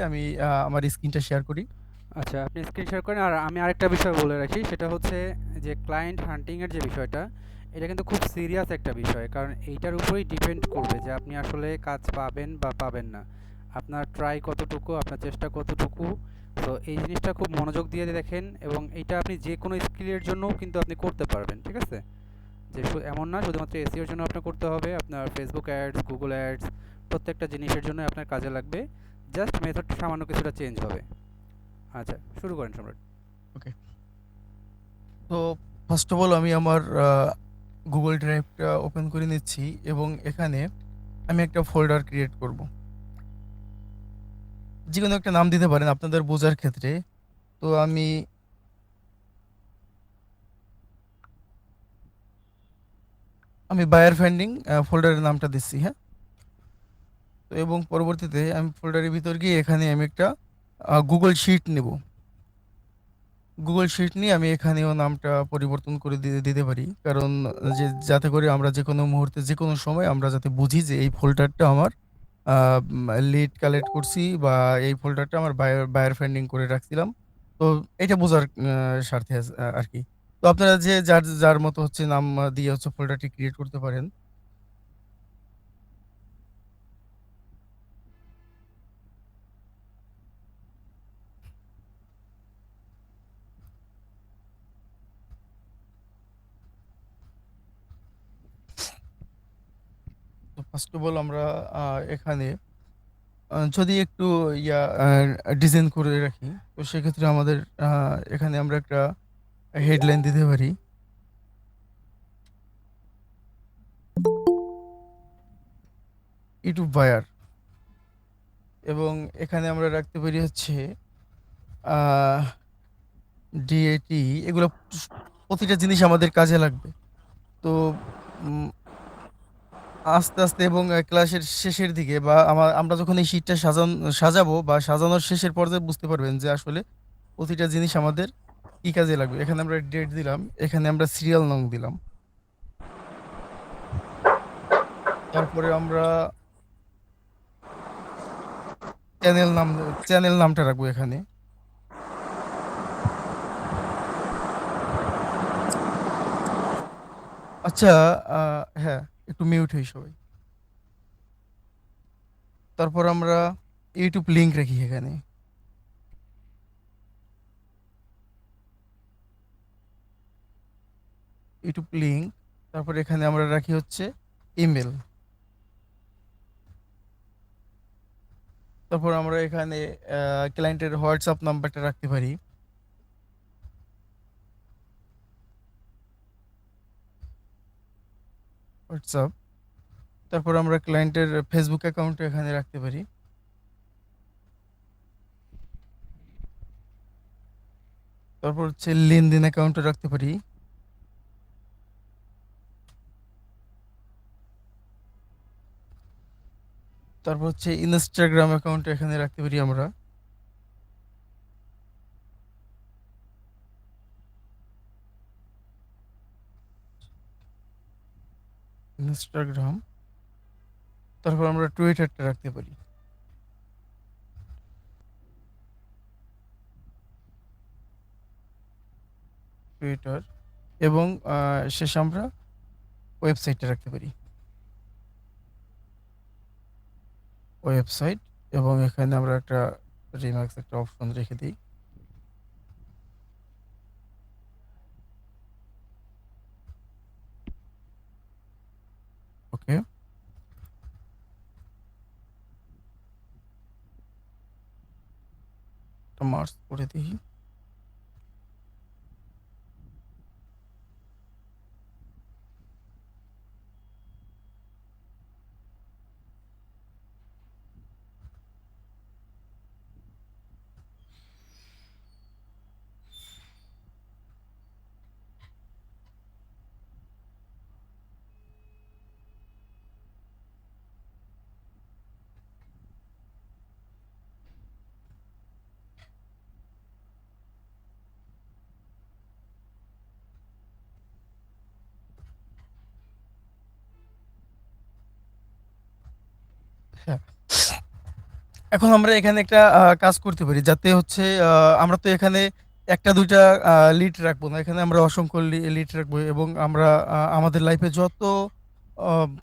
আমি আমার স্ক্রিনটা শেয়ার করি। আচ্ছা, আপনি স্ক্রিন শেয়ার করেন। আর আমি আরেকটা বিষয় বলে রাখি, সেটা হচ্ছে যে ক্লায়েন্ট হান্টিং এর যে বিষয়টা, এটা কিন্তু খুব সিরিয়াস একটা বিষয়। কারণ এইটার উপরেই ডিপেন্ড করবে যে আপনি আসলে কাজ পাবেন বা পাবেন না। আপনার ট্রাই কতটুকু, আপনার চেষ্টা কতটুকু। তো এই জিনিসটা খুব মনোযোগ দিয়ে দেখেন, এবং এইটা আপনি যে কোনো স্কিলের জন্যও কিন্তু আপনি করতে পারবেন, ঠিক আছে? যে এমন না শুধুমাত্র এসইওর জন্য আপনার করতে হবে, আপনার ফেসবুক অ্যাডস, গুগল অ্যাডস, প্রত্যেকটা জিনিসের জন্য আপনার কাজে লাগবে। জাস্ট মেথড সামান্য কিছুটা চেঞ্জ হবে। আচ্ছা, শুরু করেন সম্রাট। ওকে। তো ফার্স্ট অফ অল আমি আমার গুগল ড্রাইভটা ওপেন করে নিচ্ছি এবং এখানে আমি একটা ফোল্ডার ক্রিয়েট করব। যেকোনো একটা নাম দিতে পারেন আপনাদের বোঝার ক্ষেত্রে। তো আমি বায়ার ফাইন্ডিং ফোল্ডারের নামটা দিচ্ছি, হ্যাঁ? তো এবং পরবর্তীতে আমি ফোল্ডারের ভিতর গিয়ে এখানে আমি একটা গুগল শিট নেব। গুগল শিট নিয়ে আমি এখানেও নামটা পরিবর্তন করে দিতে পারি, কারণ যাতে করে আমরা যে কোনো মুহূর্তে যে কোনো সময় আমরা যাতে বুঝি যে এই ফোল্ডারটা আমার লিড কালেক্ট করছি, বা এই ফোল্ডারটা আমার বায়ার ফাইন্ডিং করে রাখছিলাম। তো এটা বোঝার স্বার্থে আর কি। তো আপনারা যে যার যার মতো হচ্ছে নাম দিয়ে হচ্ছে ফোল্ডারটি ক্রিয়েট করতে পারেন। তো ফার্স্ট অফ অল আমরা এখানে যদি একটু ইয়া ডিজাইন করে রাখি, তো সেক্ষেত্রে আমাদের এখানে আমরা একটা হেডলাইন দিতে পারি, ইউটিউব বায়ার। এবং এখানে আমরা রাখতে পারি হচ্ছে ডিএটি। এগুলো প্রতিটা জিনিস আমাদের কাজে লাগবে। তো উম, আস্তে আস্তে এবং ক্লাসের শেষের দিকে বা আমরা যখন এই শীটটা সাজাবো বা সাজানোর শেষের পর্যায়ে বুঝতে পারবেন যে আসলে প্রতিটা জিনিস আমাদের কি কাজে লাগবে। এখানে আমরা ডেট দিলাম, এখানে আমরা সিরিয়াল নং দিলাম, তারপরে আমরা চ্যানেল নাম চ্যানেল নামটা রাখবো এখানে। আচ্ছা, হ্যাঁ, একটু মিউট হই সবাই। তারপর আমরা ইউটিউব লিংক রাখি এখানে, ইউটিউব লিংক। তারপর এখানে আমরা রাখি হচ্ছে ইমেল। তারপর আমরা এখানে ক্লায়েন্টের হোয়াটসঅ্যাপ নাম্বারটা রাখতে পারি, হোয়াটসঅ্যাপ। তারপর আমরা ক্লায়েন্টের ফেসবুক অ্যাকাউন্ট এখানে রাখতে পারি। তারপর হচ্ছে লেনদেন অ্যাকাউন্টে রাখতে পারি। তারপর হচ্ছে ইনস্টাগ্রাম অ্যাকাউন্ট এখানে রাখতে পারি আমরা। ইনস্টাগ্রাম। তারপর আমরা টুইটারটা রাখতে পারি, টুইটার। এবং শেষে আমরা ওয়েবসাইটটা রাখতে পারি, ওয়েবসাইট। এবং এখানে আমরা একটা রিমার্কস একটা অপশন রেখে দিই। ওকে, মার্চ করে দিই। হ্যাঁ, এখন আমরা এখানে একটা কাজ করতে পারি যাতে হচ্ছে আমরা তো এখানে একটা দুইটা লিড রাখবো না, এখানে আমরা অসংখ্য লিড রাখবো এবং আমরা আমাদের লাইফে যত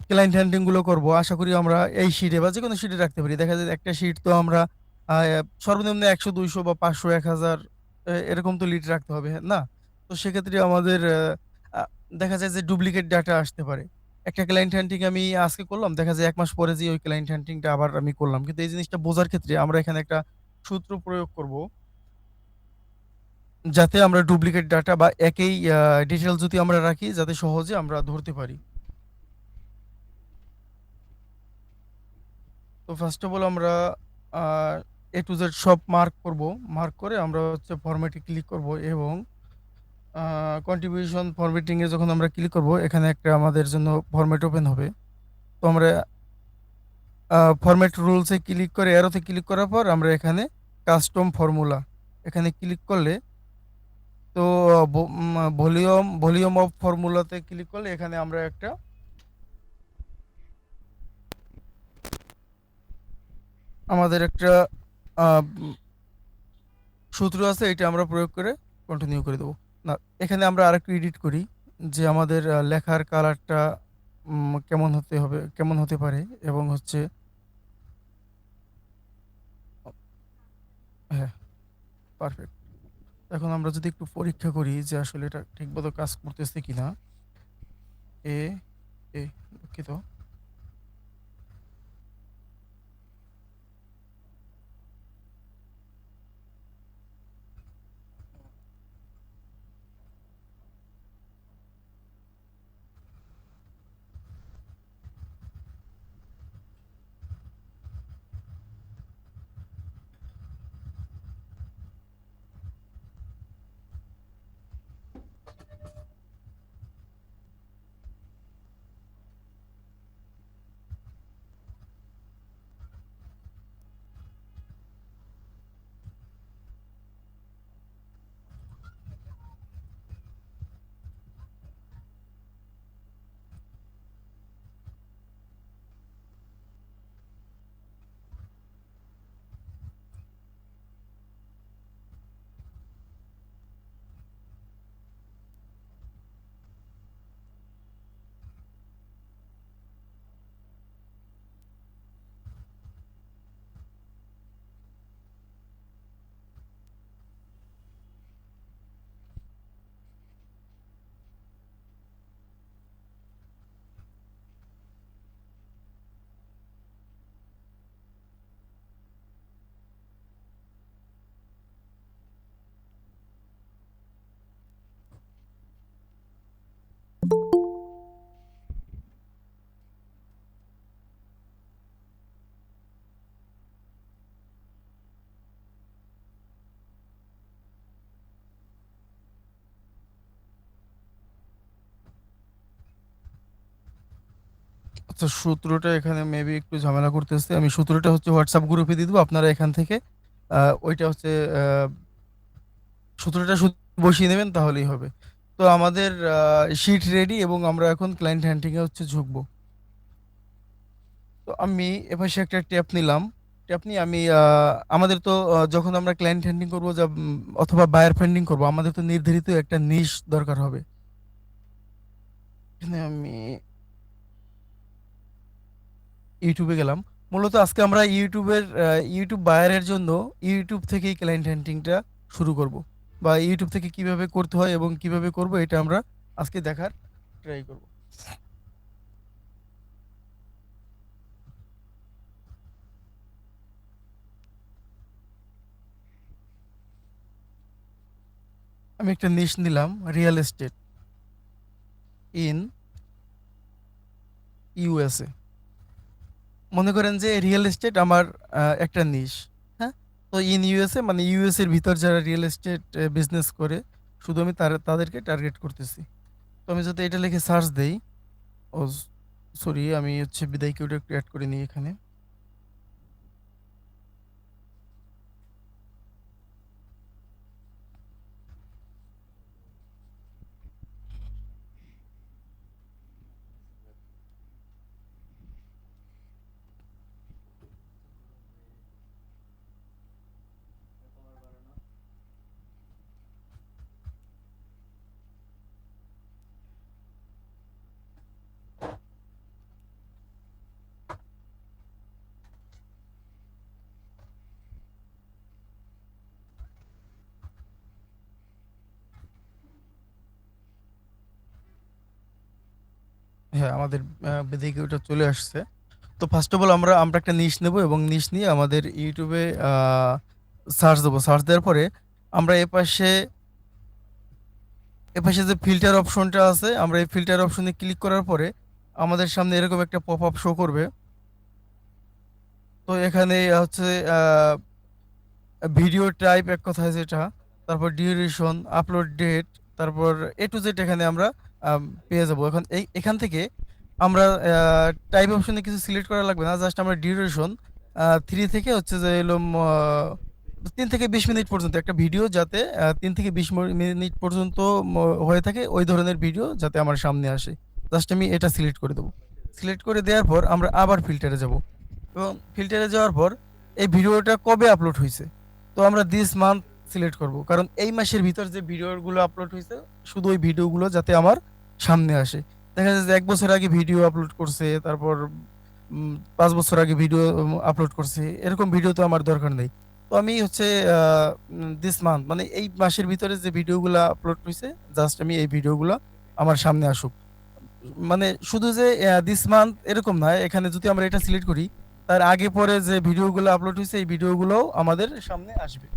ক্লায়েন্ট হ্যান্ডলিং গুলো করবো আশা করি আমরা এই শিটে বা যে কোনো শিটে রাখতে পারি। দেখা যায় একটা শিট তো আমরা সর্বনিম্ন ১০০ ২০০ বা ৫০০ ১০০০ এরকম তো লিড রাখতে হবে, না? তো সেক্ষেত্রে আমাদের দেখা যায় যে ডুপ্লিকেট ডাটা আসতে পারে। একটা ক্লায়েন্ট হান্টিং আমি আজকে করলাম, দেখা যায় ১ মাস পরে যেয়ে ওই ক্লায়েন্ট হান্টিংটা আবার আমি করলাম। কিন্তু এই জিনিসটা বোঝার ক্ষেত্রে আমরা এখানে একটা সূত্র প্রয়োগ করব, যাতে আমরা ডুপ্লিকেট ডাটা বা একই ডিটেইলস যদি আমরা রাখি যাতে সহজে আমরা ধরতে পারি। তো ফার্স্ট অফ অল আমরা আ A to Z সব মার্ক করব। মার্ক করে আমরা হচ্ছে ফরম্যাটে ক্লিক করব এবং কন্ট্রিবিউশন ফরম্যাটিং এ যখন আমরা ক্লিক করব এখানে একটা আমাদের জন্য ফরম্যাট ওপেন হবে। তো আমরা ফরম্যাট রুলস এ ক্লিক করে অ্যারোতে ক্লিক করার পর আমরা এখানে কাস্টম ফর্মুলা এখানে ক্লিক করলে তো ভলিউম অফ ফর্মুলাতে ক্লিক করলে এখানে আমরা একটা আমাদের একটা আ উম সূত্র আছে, এটা আমরা প্রয়োগ করে কন্টিনিউ করে দেব। না, এখানে আমরা আরেকটু এডিট করি যে আমাদের লেখার কালারটা কেমন হতে হবে, কেমন হতে পারে এবং হচ্ছে হ্যাঁ, পারফেক্ট। এখন আমরা যদি একটু পরীক্ষা করি যে আসলে এটা ঠিকমতো কাজ করতেছে কিনা। এ এ দুঃখিত। আচ্ছা, সূত্রটা এখানে মেবি একটু ঝামেলা করতেছে। আমি সূত্রটা হচ্ছে WhatsApp গ্রুপে দিয়ে দিব। আপনারা এখান থেকে ওইটা হচ্ছে সূত্রটা শুধু বসিয়ে নেবেন তাহলেই হবে। তো আমাদের শিট রেডি এবং আমরা এখন ক্লায়েন্ট হ্যান্ডিং এ হচ্ছে ঝুঁকবো। তো আমি এপাশে একটা ট্যাব নিলাম। ট্যাব নিয়ে আমি আমাদের তো যখন আমরা ক্লায়েন্ট হ্যান্ডলিং করব অথবা বায়ার ফান্ডিং করব আমাদের তো নির্ধারিত একটা নিশ দরকার হবে। এখানে আমি ইউটিউবে গেলাম। মূলত আজকে আমরা ইউটিউব বায়ারের জন্য ইউটিউব থেকেই ক্লায়েন্ট হ্যান্ডলিংটা শুরু করব। বা ইউটিউব থেকে কিভাবে করতে হয় এবং কিভাবে করব এটা আমরা আজকে দেখার ট্রাই করব। আমি একটা নিশ নিলাম, রিয়েল এস্টেট ইন ইউএসএ। মনে করেন যে রিয়েল এস্টেট আমার একটা নিশ। হ্যাঁ, তো ইন ইউএসএ মানে ইউএস এর ভিতর যারা রিয়েল এস্টেট বিজনেস করে শুধু আমি তাদেরকে টার্গেট করতেছি। তো আমি যদি এটা লিখে সার্চ দেই, ও সরি, আমি হচ্ছে বিদায় কিউটা একটু অ্যাড করে নিই এখানে। হ্যাঁ, আমাদের দিকে ওটা চলে আসছে। তো ফার্স্ট অফ অল আমরা আমরা একটা নিশ নেব এবং নিশ নিয়ে আমাদের ইউটিউবে সার্চ দেবো। সার্চ দেওয়ার পরে আমরা এপাশে যে ফিল্টার অপশনটা আছে, আমরা এই ফিল্টার অপশনে ক্লিক করার পরে আমাদের সামনে এরকম একটা পপ আপ শো করবে। তো এখানে হচ্ছে ভিডিও টাইপ এক কথায় যেটা, তারপর ডিউরেশন, আপলোড ডেট, তারপর এ টু জেড এখানে আমরা পেয়ে যাবো। এখন এখান থেকে আমরা টাইপ অপশনে কিছু সিলেক্ট করা লাগবে না, জাস্ট আমরা ডিউরেশন 3 থেকে হচ্ছে যে এলো 3 থেকে 20 মিনিট পর্যন্ত একটা ভিডিও যাতে 3 থেকে 20 মিনিট পর্যন্ত হয়ে থাকে, ওই ধরনের ভিডিও যাতে আমার সামনে আসে, জাস্ট আমি এটা সিলেক্ট করে দেবো। সিলেক্ট করে দেওয়ার পর আমরা আবার ফিল্টারে যাব এবং ফিল্টারে যাওয়ার পর এই ভিডিওটা কবে আপলোড হয়েছে, তো আমরা দিস মান্থ সিলেক্ট করব, কারণ এই মাসের ভিতর যে ভিডিওগুলো আপলোড হয়েছে শুধু ওই ভিডিওগুলো যাতে আমার সামনে আসে। দেখা যায় যে 1 বছর আগে ভিডিও আপলোড করছে, তারপর 5 বছর আগে ভিডিও আপলোড করছে, এরকম ভিডিও তো আমার দরকার নেই। তো আমি হচ্ছে দিস মান্থ মানে এই মাসের ভিতরে যে ভিডিওগুলো আপলোড হয়েছে, জাস্ট আমি এই ভিডিওগুলো আমার সামনে আসুক। মানে শুধু যে দিস মান্থ এরকম নয়, এখানে যদি আমরা এটা সিলেক্ট করি তার আগে পরে যে ভিডিওগুলো আপলোড হয়েছে এই ভিডিওগুলো আমাদের সামনে আসবে।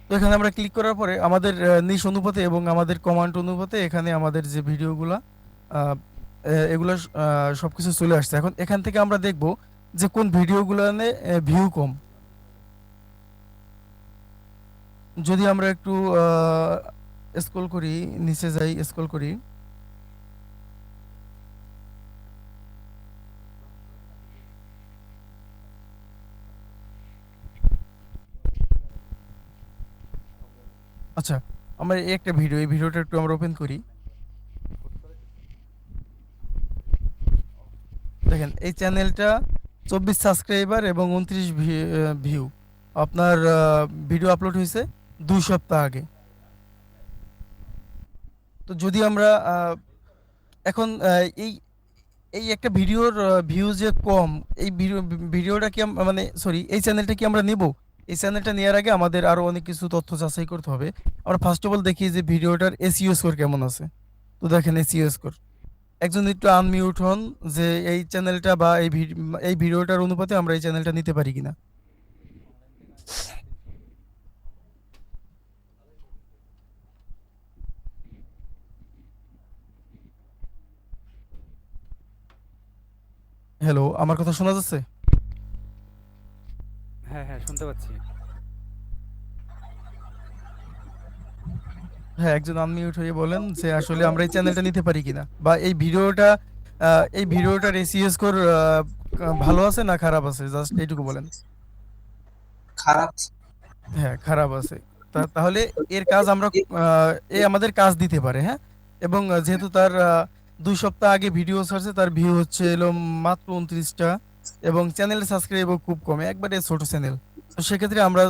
তো এখানে আমরা ক্লিক করার পরে আমাদের নিশ অনুপাতে এবং আমাদের কমান্ড অনুপাতে এখানে আমাদের যে ভিডিওগুলো এগুলো সবকিছু চলে আসছে। এখন এখান থেকে আমরা দেখব যে কোন ভিডিওগুলো ভিউ কম। যদি আমরা একটু স্ক্রল করি, নিচে যাই, স্ক্রল করি, আচ্ছা আমরা এই একটা ভিডিও, এই ভিডিওটা একটু আমরা ওপেন করি। দেখেন এই চ্যানেলটা 24 সাবস্ক্রাইবার এবং 29 ভিউ। আপনার ভিডিও আপলোড হয়েছে 2 সপ্তাহ আগে। তো যদি আমরা এখন এই এই একটা ভিডিওর ভিউ যে কম, এই ভিডিওটা কি মানে সরি এই চ্যানেলটা কি আমরা নিব? এই চ্যানেলটা নেওয়ার আগে আমাদের আরো অনেক কিছু তথ্য যাচাই করতে হবে। আমরা ফার্স্ট অফ অল দেখি যে ভিডিওটার এসইও স্কোর কেমন আছে। তো দেখেন এসইও স্কোর, একজন একটু আনমিউট হন, যে এই চ্যানেলটা বা এই ভিডিওটার অনুপাতে আমরা এই চ্যানেলটা নিতে পারি কিনা। হ্যালো, আমার কথা শোনা যাচ্ছে? হ্যাঁ, হ্যাঁ, শুনতে পাচ্ছি। হ্যাঁ, একজন আনমিউট হয়ে বলেন যে আসলে আমরা এই চ্যানেলটা নিতে পারি কিনা, বা এই ভিডিওটার এসইও স্কোর ভালো আছে না খারাপ আছে, জাস্ট এইটুকু বলেন। খারাপ। হ্যাঁ, খারাপ আছে। তাহলে এর কাজ আমরা এ আমাদের কাজ দিতে পারে, হ্যাঁ। এবং যেহেতু তার 2 সপ্তাহ আগে ভিডিও ছাড়ছে, তার ভিউ হচ্ছে এলো মাত্র 29টা এবং চ্যানেলের সাবস্ক্রাইবও খুব কম, একবারে ছোট চ্যানেল। তো সেক্ষেত্রে আমরা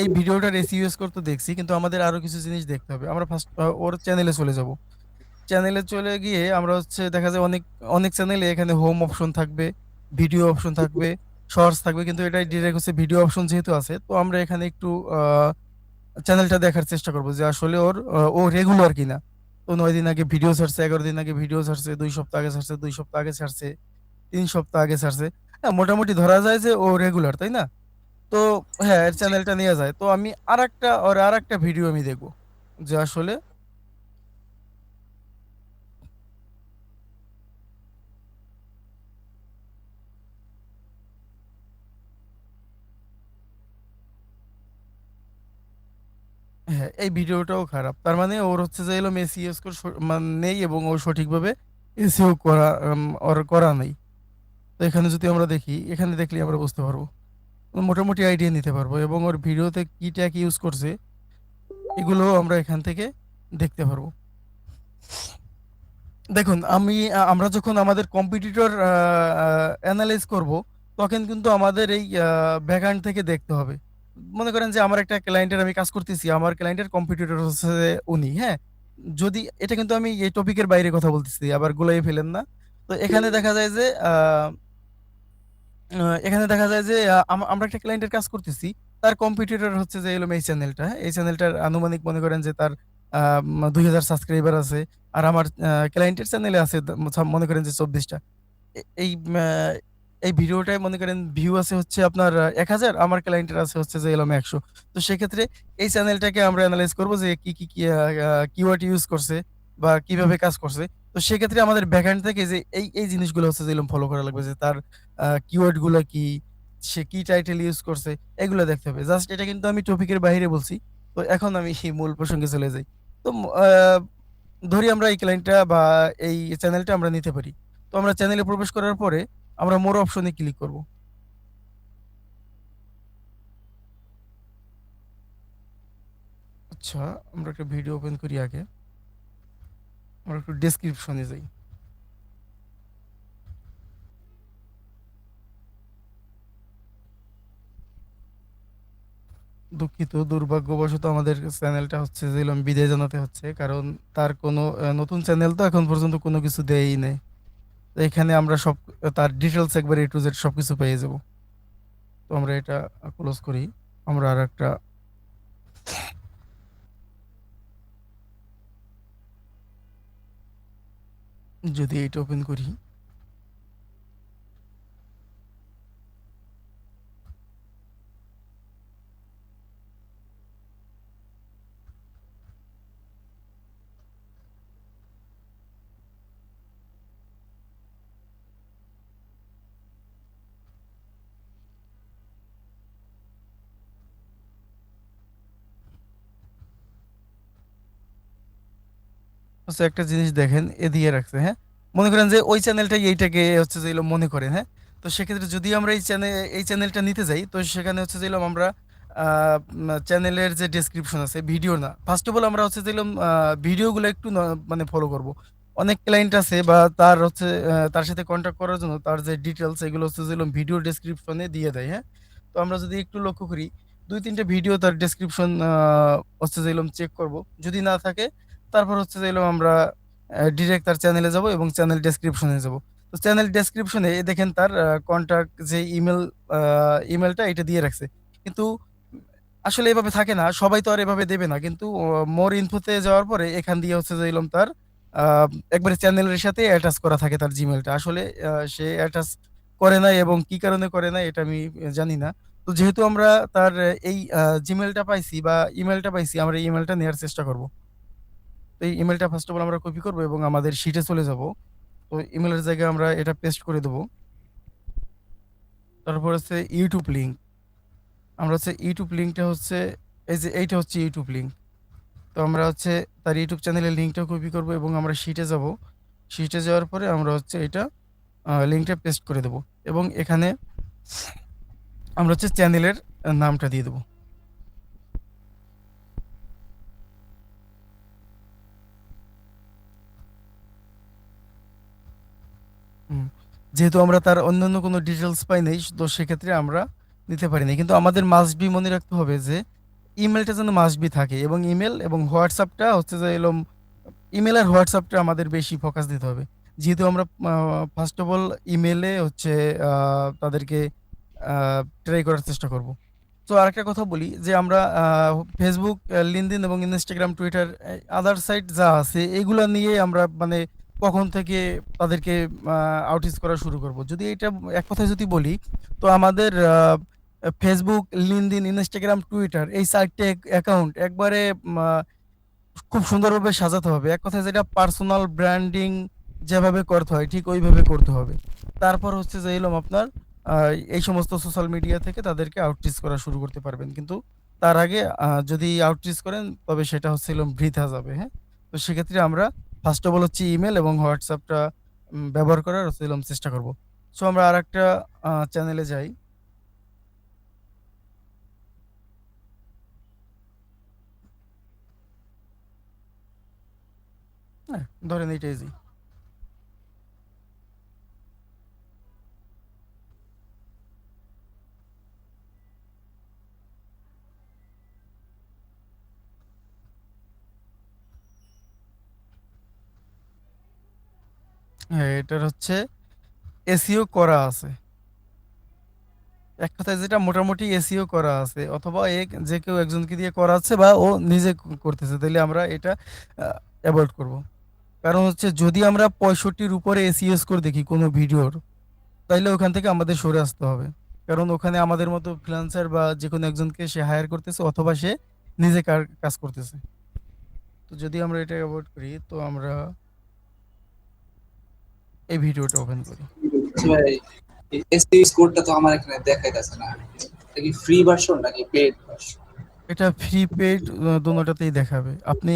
এই ভিডিওটার এসইও স্কোর তো দেখছি, কিন্তু আমাদের আরো কিছু জিনিস দেখতে হবে। আমরা ফার্স্ট ওর চ্যানেলে চলে যাব। চ্যানেলে চলে গিয়ে আমরা হচ্ছে দেখা যায় অনেক অনেক চ্যানেলে এখানে হোম অপশন থাকবে, ভিডিও অপশন থাকবে, শর্টস থাকবে, কিন্তু এটা ডিরেক্ট হচ্ছে ভিডিও অপশন যেহেতু আছে, তো আমরা এখানে একটু চ্যানেলটা দেখার চেষ্টা করবো যে আসলে ও রেগুলার কিনা। তো 9 দিন আগে ভিডিও ছাড়ছে, 11 দিন আগে ভিডিও ছাড়ছে, 2 সপ্তাহ আগে ছাড়ছে, 2 সপ্তাহ আগে ছাড়ছে, 3 সপ্তাহ আগে ছাড়ছে। হ্যাঁ, মোটামুটি ধরা যায় যে ও রেগুলার, তাই না? তো হ্যাঁ, এর চ্যানেলটা নেওয়া যায়। তো আমি আর একটা ভিডিও আমি দেখবো যে আসলে হ্যাঁ, এই ভিডিওটাও খারাপ। তার মানে ওর হচ্ছে যে এলো এসইও স্কোর মানে নেই এবং ও সঠিকভাবে এসইও ওর করা নেই। তো এখানে যদি আমরা দেখি, এখানে দেখলে আমরা বুঝতে পারবো, মোটামুটি আইডিয়া নিতে পারবো, এবং ওর ভিডিওতে কি ট্যাগ ইউজ করছে এগুলো আমরা এখান থেকে দেখতে পারবো। দেখুন আমরা যখন আমাদের কম্পিটিটর অ্যানালাইজ করব, তখন কিন্তু আমাদের এই ব্যাকএন্ড থেকে দেখতে হবে। মনে করেন যে আমার একটা ক্লায়েন্টের আমি কাজ করতেছি, আমার ক্লায়েন্টের কম্পিটিটর হচ্ছে উনি, হ্যাঁ। যদি এটা কিন্তু আমি এই টপিকের বাইরে কথা বলতেছি, আবার গুলাই ফেলেন না। তো এখানে দেখা যায় যে আমরা একটা ক্লায়েন্টের কাজ করতেছি, তার কম্পিটিটর হচ্ছে যে এলো এই চ্যানেলটা, হ্যাঁ? এই চ্যানেলটার আনুমানিক মনে করেন যে তার 2000 সাবস্ক্রাইবার আছে। আর আমার ক্লায়েন্টের চ্যানেলে আছে মনে করেন যে 24টা। এ এই ম্যা এই ভিডিওটায় মনে করেন ভিউ আছে হচ্ছে আপনার ১,০০০, আমার ক্লায়েন্টের আছে হচ্ছে যে এরকম ১০০। তো সেক্ষেত্রে এই চ্যানেলটাকে আমরা এনালাইজ করব যে কি কিওয়ার্ড ইউজ করছে বা কিভাবে কাজ করছে। তো সেক্ষেত্রে আমাদের ব্যাকএন্ড থেকে যে এই জিনিসগুলো হচ্ছে যে এরকম ফলো করা লাগবে যে তার কিওয়ার্ড গুলা কি, সে কি টাইটেল ইউজ করছে এগুলো দেখতে হবে। জাস্ট এটা কিন্তু আমি টপিকের বাহিরে বলছি। তো এখন আমি মূল প্রসঙ্গে চলে যাই। তো ধরি আমরা এই ক্লায়েন্টটা বা এই চ্যানেলটা আমরা নিতে পারি। তো আমরা চ্যানেলে প্রবেশ করার পরে আমরা মোর অপশনে ক্লিক করব। আচ্ছা, আমরা একটা ভিডিও ওপেন করি আগে। আমরা একটু ডেসক্রিপশনে যাই। দুঃখিত, দুর্ভাগ্যবশত আমাদের চ্যানেলটা হচ্ছে যে এরকম বিদায় জানাতে হচ্ছে। কারণ তার কোনো নতুন চ্যানেল তো এখন পর্যন্ত কোনো কিছু দেয়ই নাই। তো এখানে আমরা সব তার ডিটেইলস একবারে A to Z সবকিছু পেয়ে যাব। তো আমরা এটা ক্লোজ করি। আমরা আরেকটা যদি এইটা ওপেন করি। হচ্ছে একটা জিনিস দেখেন দিয়ে রাখছে, হ্যাঁ? মনে করেন যে ওই চ্যানেলটাই এইটাকে হচ্ছে যে এলো মনে করেন, হ্যাঁ? তো সেক্ষেত্রে যদি আমরা এই চ্যানেলটা নিতে যাই তো সেখানে হচ্ছে যে এলাম আমরা চ্যানেলের যে ডেসক্রিপশন আছে ভিডিও না। ফার্স্ট অফ অল আমরা হচ্ছে যে এলাম ভিডিওগুলো একটু মানে ফলো করব। অনেক ক্লায়েন্ট আছে বা তার হচ্ছে তার সাথে কন্ট্যাক্ট করার জন্য তার যে ডিটেইলস এগুলো হচ্ছে যে এলাম ভিডিও ডেসক্রিপশনে দিয়ে দেয়, হ্যাঁ? তো আমরা যদি একটু লক্ষ্য করি ২-৩ টা ভিডিও তার ডেসক্রিপশন হচ্ছে যে এলাম চেক করব। যদি না থাকে তারপর হচ্ছে যে এলাম আমরা ডিরেক্ট তার চ্যানেলে যাব এবং চ্যানেল ডেসক্রিপশনে যাব। তো চ্যানেল ডেসক্রিপশনে দেখেন তার কন্টাক্ট যে ইমেলটা এটা দিয়ে রাখছে। কিন্তু আসলে এভাবে থাকে না। সবাই তো আর এভাবে দেবে না। কিন্তু মোর ইনফোতে যাওয়ার পরে এখান দিয়ে হচ্ছে যে এলাম তার আ একবারে চ্যানেলের সাথে অ্যাটাচ করা থাকে তার জিমেইলটা। আসলে সে অ্যাটাচ করে নাই এবং কি কারণে করে নাই এটা আমি জানি না। তো যেহেতু আমরা তার এই জিমেইলটা পাইছি বা ইমেইলটা পাইছি, আমরা এই ইমেইলটা নেয়ার চেষ্টা করব। তো এই ইমেইলটা ফার্স্ট অফ অল আমরা কপি করব এবং আমাদের শিটে চলে যাব। তো ইমেইলের জায়গায় আমরা এটা পেস্ট করে দেব। তারপর হচ্ছে YouTube লিঙ্ক। আমরা হচ্ছে YouTube লিঙ্কটা হচ্ছে এই যে এইটা হচ্ছে YouTube লিঙ্ক। তো আমরা হচ্ছে তার YouTube চ্যানেলের লিঙ্কটা কপি করব এবং আমরা শিটে যাব। শিটে যাওয়ার পরে আমরা হচ্ছে এটা লিঙ্কটা পেস্ট করে দেব এবং এখানে আমরা হচ্ছে চ্যানেলের নামটা দিয়ে দেব। হুম। যেহেতু আমরা তার অন্যান্য কোনো ডিটেইলস পাই নাই, তো সেক্ষেত্রে আমরা নিতে পারি নাই। কিন্তু আমাদের মাস্ট বি মনে রাখতে হবে যে ইমেইলটা যেন মাস্ট বি থাকে এবং ইমেইল এবং হোয়াটসঅ্যাপটা হচ্ছে যে এরকম ইমেইল আর হোয়াটসঅ্যাপটা আমাদের বেশি ফোকাস দিতে হবে। যেহেতু আমরা ফার্স্ট অফ অল ইমেইলে হচ্ছে আ তাদেরকে আ ট্রাই করার চেষ্টা করব। তো আরেকটা কথা বলি যে আমরা Facebook, LinkedIn এবং Instagram, Twitter আদার সাইট যা আছে এগুলা নিয়ে আমরা মানে কখন থেকে তাদেরকে আ আউটরিচ করা শুরু করব। যদি এটা এক কথায় যদি বলি তো আমাদের Facebook, LinkedIn, Instagram, Twitter এই ৪ টে অ্যাকাউন্ট একবারে মা খুব সুন্দরভাবে সাজাতে হবে। এক কথায় যেটা পার্সোনাল ব্র্যান্ডিং যেভাবে করতে হয় ঠিক ওইভাবে করতে হবে। তারপর হচ্ছে যে এলাম আপনার আ এই সমস্ত সোশ্যাল মিডিয়া থেকে তাদেরকে আউটরিচ করা শুরু করতে পারবেন। কিন্তু তার আগে যদি আউটরিচ করেন তবে সেটা হচ্ছে হলো বৃথা যাবে, হ্যাঁ? তো সেক্ষেত্রে আমরা ফার্স্ট অফ অল হচ্ছে ইমেইল এবং হোয়াটসঅ্যাপটা ব্যবহার করার হচ্ছে হলাম চেষ্টা করব। সো আমরা আরেকটা চ্যানেলে যাই। হ্যাঁ? ধরেন এইটাই যাই। হ্যাঁ, এটার হচ্ছে এসইও করা আছে। এক কথায় যেটা মোটামুটি এসইও করা আছে অথবা যে কেউ একজনকে দিয়ে করাচ্ছে বা ও নিজে করতেছে, তাইলে আমরা এটা অ্যাভয়েড করব। কারণ হচ্ছে যদি আমরা 65 উপরে এসইও স্কোর দেখি কোনো ভিডিওর, তাইলে ওখান থেকে আমাদের সরে আসতে হবে। কারণ ওখানে আমাদের মতো ফ্রিল্যান্সার বা যেকোনো একজনকে সে হায়ার করতেছে অথবা সে নিজে কাজ করতেছে। তো যদি আমরা এটা অ্যাভয়েড করি, তো আমরা এই ভিডিওটা ওপেন করি। আচ্ছা ভাই, এসটি স্কোরটা তো আমার এখানে দেখাইতেছে না। এটা কি ফ্রি ভার্সন নাকি পেইড ভার্সন? এটা ফ্রি পেইড দোনোটাতেই দেখাবে। আপনি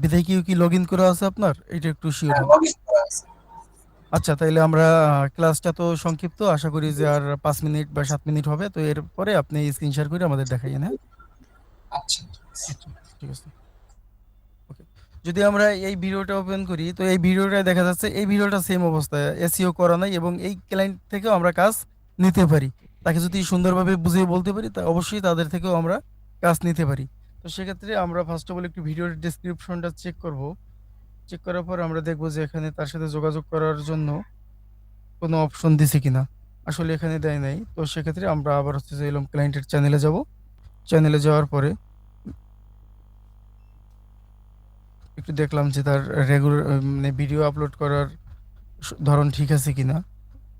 বিধায় কি লগইন করা আছে আপনার? এটা একটু শিওর হ্যাঁ, হন। লগ ইন করা আছে। আচ্ছা, তাইলে আমরা ক্লাসটা তো সংক্ষিপ্ত, আশা করি যে আর 5 মিনিট বা 7 মিনিট হবে। তো এরপরে আপনি স্ক্রিন শেয়ার করে আমাদের দেখাইয়েন, হ্যাঁ? আচ্ছা। আচ্ছা, ঠিক আছে। ওকে। যদি আমরা এই ভিডিওটা ওপেন করি, তো এই ভিডিওটায় দেখা যাচ্ছে এই ভিডিওটা সেম অবস্থায় এসইও করা নাই এবং এই ক্লায়েন্ট থেকেও আমরা কাজ নিতে পারি। তাকে যদি সুন্দরভাবে বুঝিয়ে বলতে পারি, তা অবশ্যই তাদের থেকেও আমরা কাজ নিতে পারি। তো সেক্ষেত্রে আমরা ফার্স্ট অফ অল একটু ভিডিওর ডেসক্রিপশনটা চেক করব। চেক করার পর আমরা দেখব যে এখানে তার সাথে যোগাযোগ করার জন্য কোনো অপশন দিছে কিনা। আসলে এখানে দেয় নাই। তো সেক্ষেত্রে আমরা আবার হচ্ছে যে এরকম ক্লায়েন্টের চ্যানেলে যাব। চ্যানেলে যাওয়ার পরে একটু দেখলাম যে তার রেগুলার মানে ভিডিও আপলোড করার ধরন ঠিক আছে কিনা,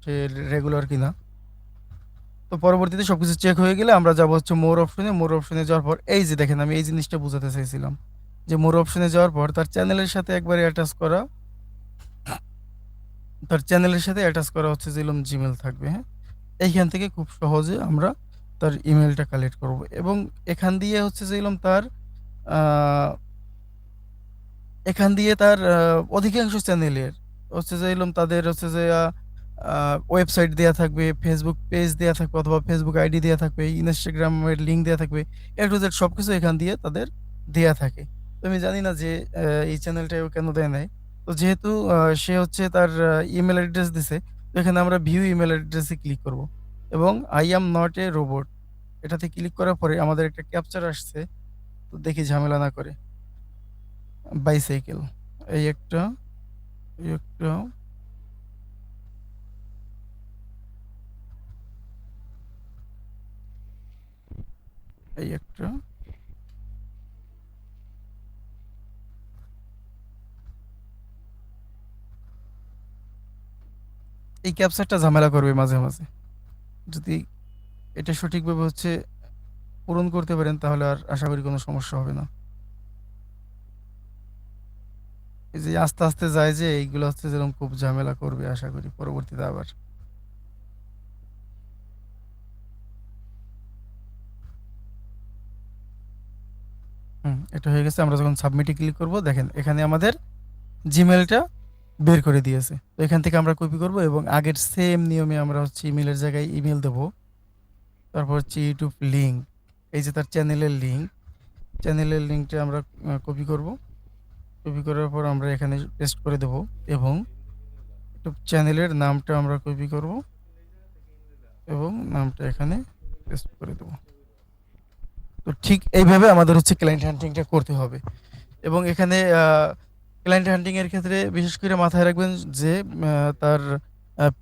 সে রেগুলার কিনা। তো পরবর্তীতে সবকিছু চেক হয়ে গেলে আমরা যাব হচ্ছে মোর অপশনে। মোর অপশনে যাওয়ার পর এই যে দেখেন, আমি এই জিনিসটা বোঝাতে চাইছিলাম যে মোর অপশনে যাওয়ার পর তার চ্যানেলের সাথে একবারে অ্যাটাচ করা, তার চ্যানেলের সাথে অ্যাটাচ করা হচ্ছে যে এরকম জিমেল থাকবে, হ্যাঁ? এইখান থেকে খুব সহজে আমরা তার ইমেলটা কালেক্ট করব এবং এখান দিয়ে হচ্ছে যে এরকম তার আহ, এখান দিয়ে তার অধিকাংশ চ্যানেলের হচ্ছে যে এরকম তাদের হচ্ছে যে ওয়েবসাইট দেয়া থাকবে, ফেসবুক পেজ দেয়া থাকবে অথবা ফেসবুক আইডি দেয়া থাকবে, ইনস্টাগ্রামের লিঙ্ক দেয়া থাকবে, এ টু জেড সবকিছু এখান দিয়ে তাদের দেয়া থাকে। তো আমি জানি না যে এই চ্যানেলটাও কেন দেয় নাই। তো যেহেতু সে হচ্ছে তার ইমেল অ্যাড্রেস দিছে, তো এখানে আমরা ভিউ ইমেল অ্যাড্রেসে ক্লিক করব এবং I am not a robot এটাতে ক্লিক করার পরে আমাদের একটা ক্যাপচার আসছে। তো দেখি ঝামেলা না করে। বাইসাইকেল, এই একটা, এই একটা, এই একটা। এই ক্যাপচারটা ঝামেলা করবে মাঝে মাঝে। যদি এটা সঠিকভাবে হচ্ছে পূরণ করতে পারেন, তাহলে আর আশা করি কোনো সমস্যা হবে না। এই যে আস্তে আস্তে যায় যে এইগুলো হচ্ছে যেরকম খুব ঝামেলা করবে আশা করি পরবর্তীতে আবার। এটা হয়ে গেছে। আমরা যখন সাবমিটে ক্লিক করব, দেখেন এখানে আমাদের জিমেলটা বের করে দিয়েছে। তো এখান থেকে আমরা কপি করব এবং আগের সেম নিয়মে আমরা হচ্ছে ইমেলের জায়গায় ইমেল দেব। তারপর হচ্ছে ইউটিউব লিঙ্ক, এই যে তার চ্যানেলের লিঙ্ক, চ্যানেলের লিঙ্কটা আমরা কপি করব। কপি করার পর আমরা এখানে পেস্ট করে দেব এবং ইউটিউব চ্যানেলের নামটা আমরা কপি করব এবং নামটা এখানে পেস্ট করে দেব। তো ঠিক এইভাবে আমাদের হচ্ছে ক্লায়েন্ট হান্টিংটা করতে হবে এবং এখানে ক্লায়েন্ট হান্টিং এর ক্ষেত্রে বিশেষ করে মাথায় রাখবেন যে তার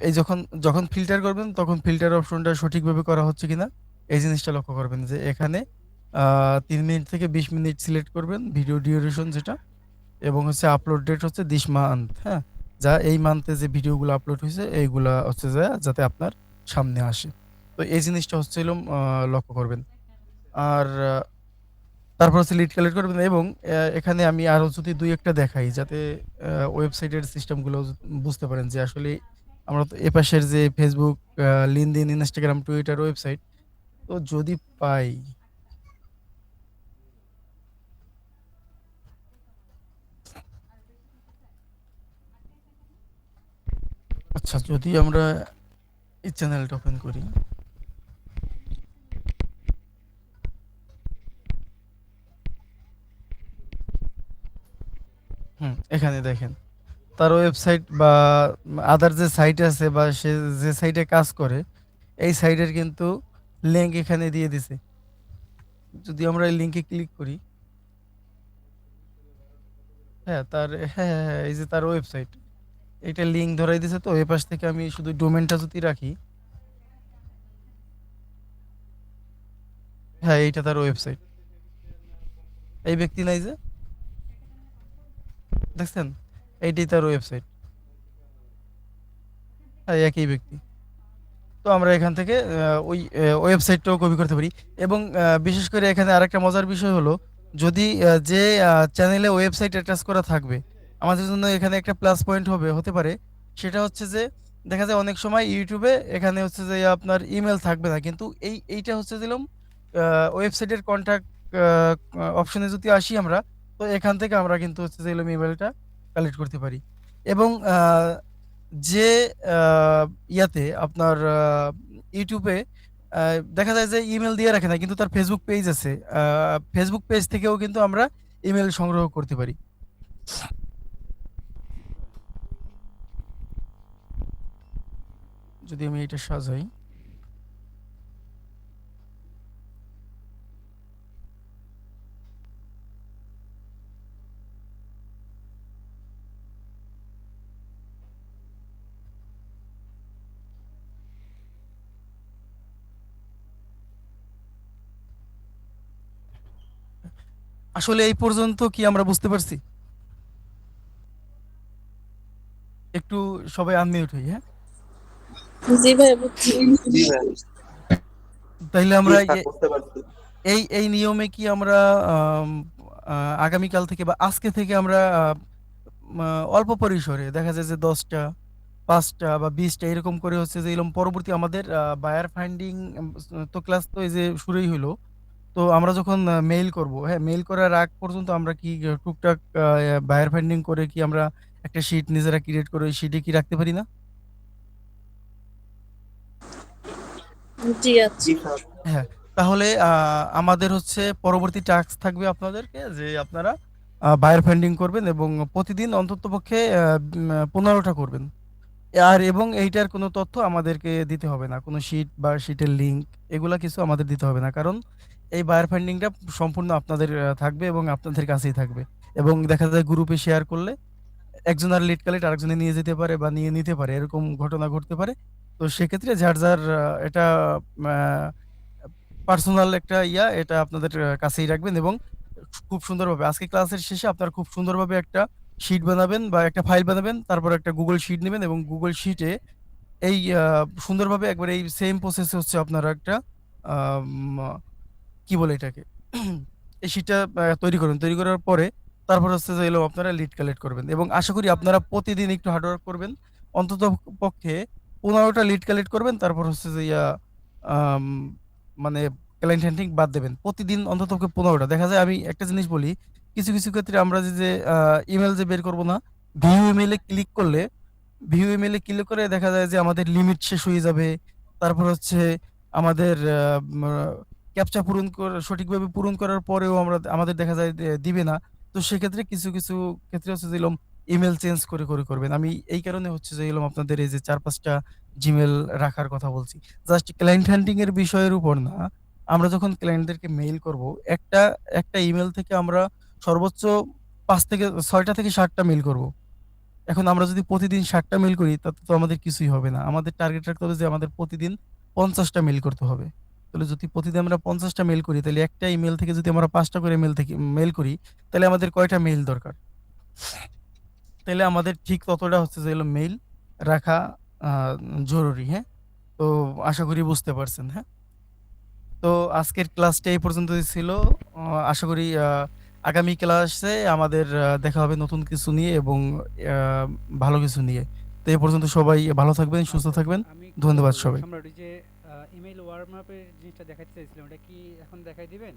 এই যখন যখন ফিল্টার করবেন তখন ফিল্টার অপশনটা সঠিকভাবে করা হচ্ছে কিনা এই জিনিসটা লক্ষ্য করবেন। যে এখানে 3 মিনিট থেকে 20 মিনিট সিলেক্ট করবেন ভিডিও ডিউরেশন যেটা, এবং হচ্ছে আপলোড ডেট হচ্ছে দিস মান্থ, হ্যাঁ? যা এই মান্থে যে ভিডিওগুলো আপলোড হয়েছে এইগুলা হচ্ছে যাতে আপনার সামনে আসে। তো এই জিনিসটা হচ্ছে হলো লক্ষ্য করবেন। আর তারপর হচ্ছে লিড কালেক্ট করবেন এবং এখানে আমি আরো যদি ২-১ টা দেখাই যাতে ওয়েবসাইটের সিস্টেমগুলো বুঝতে পারেন যে আসলে আমরা তো এপাশের যে Facebook, LinkedIn, Instagram, Twitter website তো যদি পাই। আচ্ছা, যদি আমরা এই চ্যানেলটা ওপেন করি। এখানে দেখেন তার ওয়েবসাইট বা আদার যে সাইট আছে বা সে যে সাইটে কাজ করে এই সাইটের কিন্তু লিঙ্ক এখানে দিয়ে দিছে। যদি আমরা এই লিঙ্কে ক্লিক করি, হ্যাঁ তার, হ্যাঁ হ্যাঁ হ্যাঁ, এই যে তার ওয়েবসাইট এটা লিঙ্ক ধরাই দিছে। তো এই পাশ থেকে আমি শুধু ডোমেনটা যদি রাখি, হ্যাঁ, এইটা তার ওয়েবসাইট। এই ব্যক্তি নাই যে, দেখছেন? এইটাই তার ওয়েবসাইট। হ্যাঁ, একই ব্যক্তি। তো আমরা এখান থেকে ওই ওয়েবসাইটটাও কপি করতে পারি। এবং বিশেষ করে এখানে আরেকটা মজার বিষয় হলো, যদি যে চ্যানেলে ওয়েবসাইট অ্যাটাচ করা থাকবে, আমাদের জন্য এখানে একটা প্লাস পয়েন্ট হতে পারে। সেটা হচ্ছে যে, দেখা যায় অনেক সময় ইউটিউবে এখানে হচ্ছে যে আপনার ইমেল থাকবে না, কিন্তু এইটা হচ্ছে দিলাম ওয়েবসাইটের কন্ট্যাক্ট অপশনে যদি আসি আমরা, তো এখান থেকে আমরা কিন্তু হচ্ছে যে ইমেলটা কালেক্ট করতে পারি। এবং যে ইয়াতে আপনার ইউটিউবে দেখা যায় যে ইমেল দিয়ে রাখে না, কিন্তু তার ফেসবুক পেজ আছে। ফেসবুক পেজ থেকেও কিন্তু আমরা ইমেল সংগ্রহ করতে পারি। যদি আমি এটা সাজাই, আসলে এই পর্যন্ত কি আমরা বুঝতে পারছি? একটু সবাই আনমিউট হই, হ্যাঁ? জি ভাই বুঝছি। জি ভাই, তাইলে জি আমরা স্যার বুঝতে পারছি। এই এই নিয়মে কি আমরা আম, আগামীকাল থেকে বা আজকে থেকে আমরা অল্প পরিসরে দেখা যায় যে 10টা 5টা বা 20টা এরকম করে হচ্ছে যে এরকম পরবর্তী আমাদের বায়ার ফাইন্ডিং তো ক্লাস তো এই যে শুরুই হলো। তো আমরা যখন মেইল করব, হ্যাঁ, মেইল করার আগ পর্যন্ত আমরা কি টুকটাক বায়ার ফাইন্ডিং করে কি আমরা একটা শিট নিজেরা ক্রিয়েট করে ওই শিটে কি রাখতে পারি না? জি আচ্ছা। জি স্যার। হ্যাঁ, তাহলে আমাদের হচ্ছে পরবর্তী টাস্ক থাকবে আপনাদেরকে যে আপনারা বায়ার ফাইন্ডিং করবেন এবং প্রতিদিন অন্ততপক্ষে 15টা করবেন। আর এবং এইটার কোনো তথ্য আমাদেরকে দিতে হবে না। কোনো শিট বা শিটের লিঙ্ক এগুলা কিছু আমাদের দিতে হবে না। কারণ এই বায়ার ফাইন্ডিংটা সম্পূর্ণ আপনাদের থাকবে এবং আপনাদের কাছেই থাকবে। এবং দেখা যায় গ্রুপে শেয়ার করলে একজনের লিড কালেক্ট আরেকজনে নিয়ে যেতে পারে বা নিয়ে নিতে পারে। এরকম ঘটনা ঘটতে পারে। তো সেক্ষেত্রে যার এটা আ পার্সোনাল একটা এটা আপনাদের কাছেই রাখবেন এবং খুব সুন্দরভাবে আজকে ক্লাসের শেষে আপনারা খুব সুন্দরভাবে একটা শিট বানাবেন বা একটা ফাইল বানাবেন। তারপর একটা Google শিট নিবেন এবং Google শিটে এই সুন্দরভাবে একবারে এই সেম প্রসেস এ হচ্ছে আপনারা একটা আম কি বলে এটাকে? এই শিটটা তৈরি করবেন। তৈরি করার পরে তারপর হচ্ছে যে হলো আপনারা লিড কালেক্ট করবেন এবং আশা করি আপনারা প্রতিদিন একটু হার্ড ওয়ার্ক করবেন। অন্তত পক্ষে ১৫ টা লিড কালেক্ট করবেন। তারপর হচ্ছে যে আম মানে ক্লায়েন্ট হ্যান্ডলিং বাদ দেবেন। প্রতিদিন অন্ততপক্ষে ১৫ টা। দেখা যায় আমি একটা জিনিস বলি, কিছু ক্ষেত্রে আমরা যে ইমেইল যে বের করব না, ভিউ ইমেইল এ ক্লিক করলে ভিউ ইমেইলে ক্লিক করে দেখা যায় যে আমাদের লিমিট শেষ হয়ে যাবে। তারপর হচ্ছে আমাদের ক্যাপচা সঠিকভাবে পূরণ করার পরেও আমাদের দেখা যায় দিবে না। তো সেক্ষেত্রে কিছু ক্ষেত্রে হচ্ছে যে এরকম ইমেইল চেঞ্জ করে করবেন। আমি এই কারণে হচ্ছে যে এরকম আপনাদের এই যে ৪-৫ টা জিমেইল রাখার কথা বলছি। জাস্ট ক্লায়েন্ট হান্টিং এর বিষয়ের উপর না। আমরা যখন ক্লায়েন্টদেরকে মেইল করব, একটা একটা ইমেইল থেকে আমরা সর্বোচ্চ ৫ থেকে ৬ টা থেকে ৭ টা মেইল করব। এখন আমরা যদি প্রতিদিন ৭ টা মেইল করি তাতে তো আমাদের কিছুই হবে না। আমাদের টার্গেট রাখতে হবে যে আমাদের প্রতিদিন ৫০ টা মেইল করতে হবে। তাহলে যদি প্রতিদিন আমরা ৫০ টা মেইল করি তাহলে একটা ইমেইল থেকে যদি আমরা ৫ টা করে মেইল করি তাহলে আমাদের কয়টা মেইল দরকার? তাইলে আমাদের ঠিক ততটা হচ্ছে যে হলো মেইল রাখা আ জরুরি, হ্যাঁ? তো আশা করি বুঝতে পারছেন, হ্যাঁ? তো আজকের ক্লাসটা এই পর্যন্তই ছিল। অ আশা করি আগামী ক্লাসে আমাদের দেখা হবে নতুন কিছু নিয়ে এবং আ ভালো কিছু নিয়ে। তো এ পর্যন্ত সবাই ভালো থাকবেন, সুস্থ আচ্ছা, থাকবেন। আমি একটু কথা ধন্যবাদ বলবো সবাই। সম্রাট, ওই যে ইমেইল ওয়ার্ম আপের জিনিসটা দেখাতে চাইছিলাম, ওটা কি এখন দেখাই দিবেন?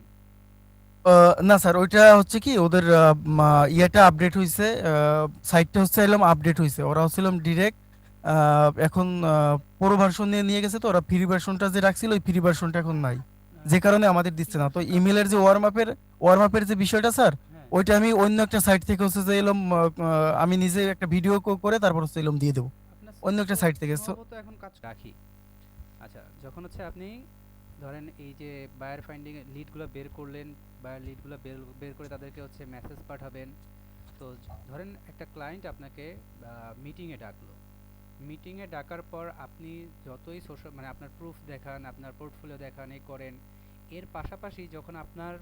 আ না স্যার, ওইটা হচ্ছে কি ওদের ইয়েটা আপডেট হইছে। সাইটটা হচ্ছে এরকম আপডেট হইছে। ওরা হচ্ছিলাম ডিরেক্ট আ এখন প্রো ভার্সন নিয়ে গেছে, তো ওরা ফ্রি ভার্সনটা যে রাখছিল ওই ফ্রি ভার্সনটা এখন নাই। যে আচ্ছা, কারণে আমাদের কি দিচ্ছে না। তো ভার্সনটা আপনার ইমেইলের যে আছে? ওয়ার্ম আপের যে বিষয়টা স্যার, হ্যাঁ। ওইটা আমি অন্য একটা সাইট থেকে হচ্ছে যে এলম আমি নিজে একটা ভিডিও করে তারপর হচ্ছে এলম দিয়ে দেব। আপনার অন্য একটা সাইট থেকে। সম্ভবত এখন কাজ রাখি। আচ্ছা, যখন হচ্ছে আপনি ধরেন এই যে বায়ার ফাইন্ডিং এর লিডগুলো বের করলেন, বায়ার লিডগুলো বের করে তাদেরকে হচ্ছে মেসেজ পাঠাবেন। তো ধরেন একটা ক্লায়েন্ট আপনাকে মিটিংয়ে ডাকলো। মিটিংয়ে ডাকার পর আপনি যতই সোশ্যাল মানে আপনার প্রুফ দেখান, আপনার পোর্টফোলিও দেখান, এই করেন, এর পাশাপাশি যখন আপনার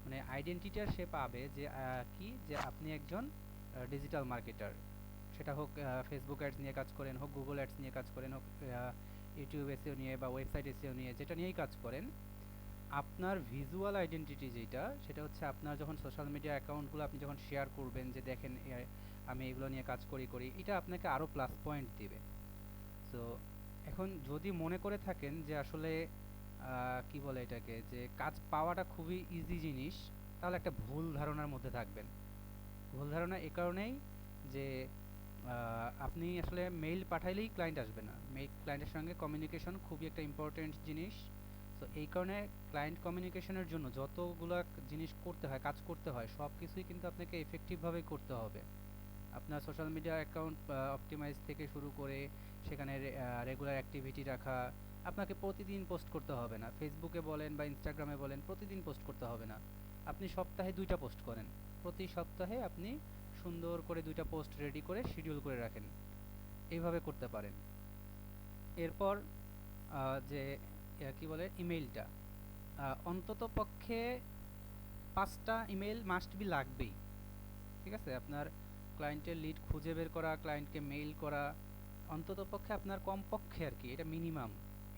মানে আইডেন্টিটিটা সে পাবে যে কি যে আপনি একজন ডিজিটাল মার্কেটার, সেটা হোক ফেসবুক অ্যাডস নিয়ে কাজ করেন, হোক গুগল অ্যাডস নিয়ে কাজ করেন, হোক ইউটিউব এসইও নিয়ে বা ওয়েবসাইট এসইও নিয়ে, যেটা নিয়েই কাজ করেন, আপনার ভিজুয়াল আইডেন্টিটি যেটা সেটা হচ্ছে আপনার যখন সোশ্যাল মিডিয়া অ্যাকাউন্টগুলো আপনি যখন শেয়ার করবেন যে দেখেন আমি এগুলো নিয়ে কাজ করি, এটা আপনাকে আরও প্লাস পয়েন্ট দিবে। সো এখন যদি মনে করে থাকেন যে আসলে কি বলে এটাকে, যে কাজ পাওয়াটা খুবই ইজি জিনিস, তাহলে একটা ভুল ধারণার মধ্যে থাকবেন। ভুল ধারণা এ কারণেই যে আপনি আসলে মেইল পাঠাইলেই ক্লায়েন্ট আসবে না, ক্লায়েন্টের সঙ্গে কমিউনিকেশন খুবই একটা ইম্পর্টেন্ট জিনিস। তো এই কারণে ক্লায়েন্ট কমিউনিকেশনের জন্য যতগুলো জিনিস করতে হয়, কাজ করতে হয়, সব কিছুই কিন্তু আপনাকে এফেক্টিভভাবে করতে হবে। আপনার সোশ্যাল মিডিয়া অ্যাকাউন্ট অপটিমাইজ থেকে শুরু করে সেখানে রেগুলার অ্যাক্টিভিটি রাখা, আপনাকে প্রতিদিন পোস্ট করতে হবে না। ফেসবুকে বলেন বা ইনস্টাগ্রামে বলেন, প্রতিদিন পোস্ট করতে হবে না। আপনি সপ্তাহে 2টা পোস্ট করেন, প্রতি সপ্তাহে আপনি সুন্দর করে 2টা পোস্ট রেডি করে শিডিউল করে রাখেন, এইভাবে করতে পারেন। এরপর যে কি বলে ইমেইলটা, অন্তত পক্ষে 5টা ইমেইল মাস্ট বি লাগবেই। ঠিক আছে, আপনার ক্লায়েন্টের লিড খুঁজে বের করা, ক্লায়েন্টকে মেইল করা, অন্তত পক্ষে আপনার কমপক্ষে আর কি, এটা মিনিমাম।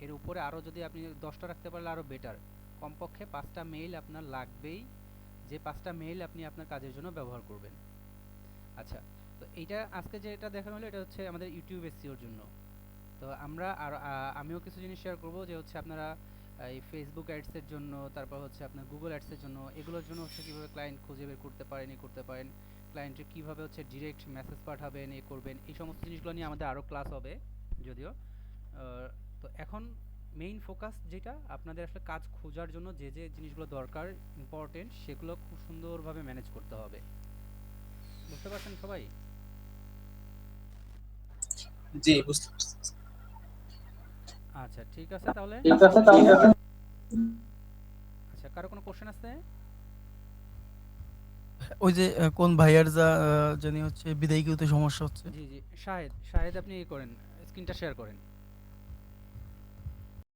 এর উপরে আরও যদি আপনি 10টা রাখতে পারলে আরও বেটার। কমপক্ষে 5টা মেইল আপনার লাগবেই, যে 5টা মেইল আপনি আপনার কাজের জন্য ব্যবহার করবেন। আচ্ছা, তো এইটা আজকে যেটা দেখানো হলো এটা হচ্ছে আমাদের ইউটিউব এসইওর জন্য। তো আমরা আর আমিও কিছু জিনিস শেয়ার করব যে হচ্ছে আপনারা এই ফেসবুক অ্যাডসের জন্য, তারপর হচ্ছে আপনার গুগল অ্যাডসের জন্য, এগুলোর জন্য হচ্ছে কীভাবে ক্লায়েন্ট খুঁজে বের করতে পারেন, করতে পারেন, ক্লায়েন্টের কীভাবে হচ্ছে ডিরেক্ট মেসেজ পাঠাবেন, করবেন, এই সমস্ত জিনিসগুলো নিয়ে আমাদের আরও ক্লাস হবে যদিও। তো এখন মেইন ফোকাস যেটা আপনাদের আসলে কাজ খোঁজার জন্য যে যে জিনিসগুলো দরকার ইম্পর্টেন্ট, সেগুলো খুব সুন্দরভাবে ম্যানেজ করতে হবে। বুঝতে পারছেন সবাই? জি, বুঝতে পারছি। আচ্ছা, ঠিক আছে তাহলে। আচ্ছা, কারো কোনো কোশ্চেন আছে? ওই যে কোন ভাইয়ার জানি হচ্ছে বিদায়ীতে সমস্যা হচ্ছে। জি জি, শাহেদ, শাহেদ আপনি করেন, স্ক্রিনটা শেয়ার করেন।